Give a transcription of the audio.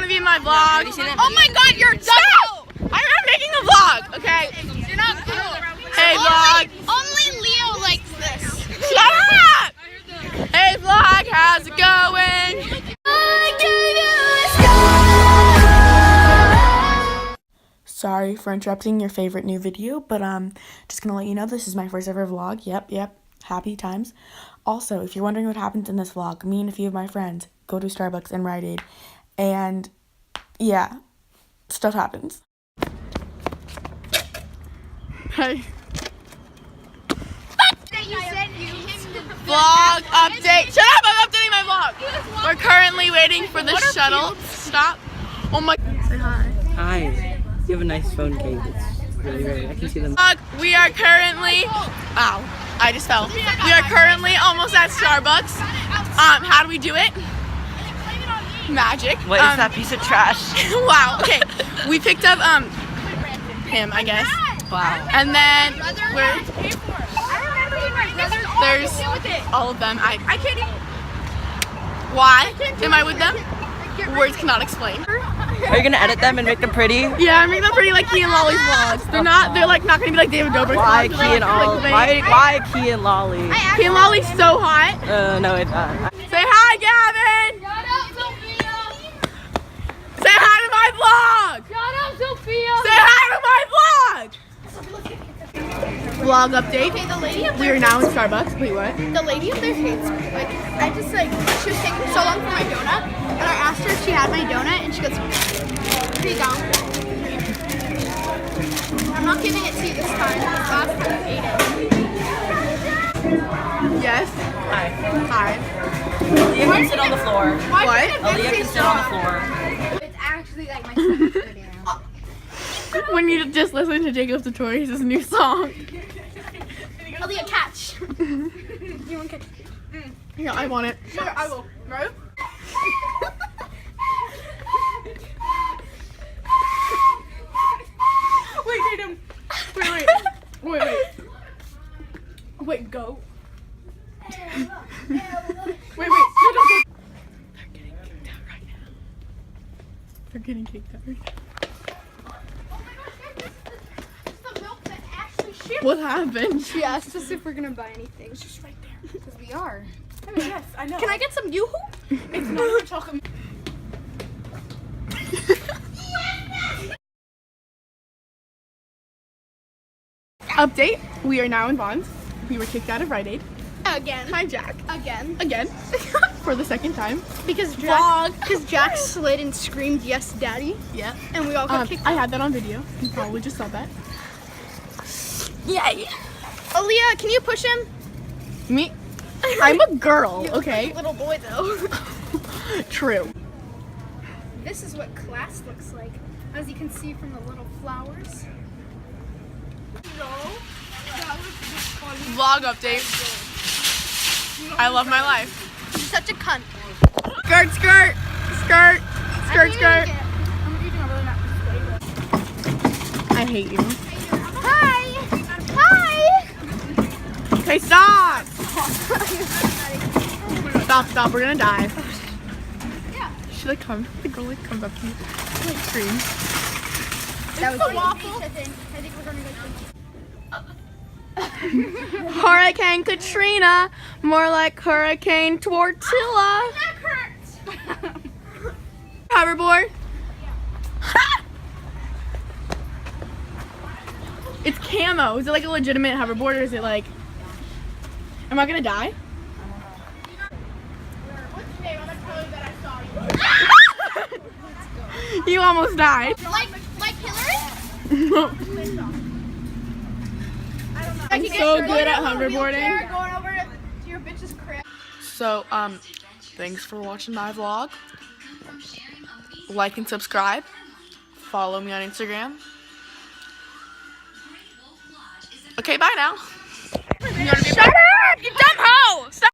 be in my vlog. Oh my god, you're stop! I'm making a vlog, okay? You're not cool. Hey vlog. Only Leo likes this. Shut up! Hey vlog, how's it going? Sorry for interrupting your favorite new video, but just gonna let you know this is my first ever vlog. Yep, happy times. Also, if you're wondering what happens in this vlog, me and a few of my friends go to Starbucks and RITE, and yeah, stuff happens. Hey. Vlog update. Shut up! I'm updating my vlog. We're currently waiting for the shuttle. Stop. Oh my. Say hi. Hi. You have a nice phone case. It's really. I can see them. We are currently. Ow! I just fell. We are currently almost at Starbucks. How do we do it? Magic. What is that piece of trash? Wow. Okay. We picked up him, I guess. Wow. And then there's all of them. I can't even. Why am I with them? Words cannot explain. Are you gonna edit them and make them pretty? Yeah, I'm making them pretty like Key and Lolly's vlogs. They're not. They're like not gonna be like David Dobrik's. Why Key and Ollie? Why Key and Lolly? Key and Lolly's so hot. No, it's not. Say hi, Gavin. Say hi to my vlog. Shout out, Sophia. Say hi to my vlog. Vlog update. Okay, the lady up We there. are now in Starbucks. Wait, what? The lady up there hates me. Like, I just like, she was taking so long for my donut, and I asked her if she had my donut, and she goes, "Here you go." I'm not giving it to you this time. Last time you ate it. Yes. Hi. Hi. Aaliyah can sit on the floor. What? Aaliyah can sit on the floor. It's actually like my second video. When you just listen to Jacob's Tutorials' new song. Aaliyah, catch. You want to catch? Yeah, I want it. Sure, I will. Right? Wait, Tatum. Wait, go. Wait. No, don't go. They're getting kicked out right now. What happened? She asked us if we're gonna buy anything. It's just right there. Because we are. I mean, yes, I know. Can I get some Yoo-hoo? It's not chocolate. Update. We are now in bonds. We were kicked out of RITE. Again. Hi, Jack. Again. For the second time. Because Vlog. Jack slid and screamed, "Yes, Daddy," Yeah. and we all got kicked I out. had that on video. You probably just saw that. Yeah. Aaliyah, can you push him? Me? I'm a girl, You look like okay? a little boy though. True. This is what class looks like, as you can see from the little flowers. Vlog update. I love my life. You're such a cunt. Skirt. I hate you. Hi. Okay, stop. Stop. We're gonna die. She like comes. The girl like comes up to me. She like screams. That was the waffle. I think we're gonna go. Hurricane Katrina, more like Hurricane Tortilla. That hurts. Hoverboard. It's camo. Is it like a legitimate hoverboard or is it like? Am I gonna die? What's your name? I'm gonna tell you that I saw you. You almost died. Like Hillary? I'm so good at hoverboarding. Going over to your bitch's crib. So, thanks for watching my vlog. Like and subscribe. Follow me on Instagram. Okay, bye now. Shut up, you dumb hoe! Stop.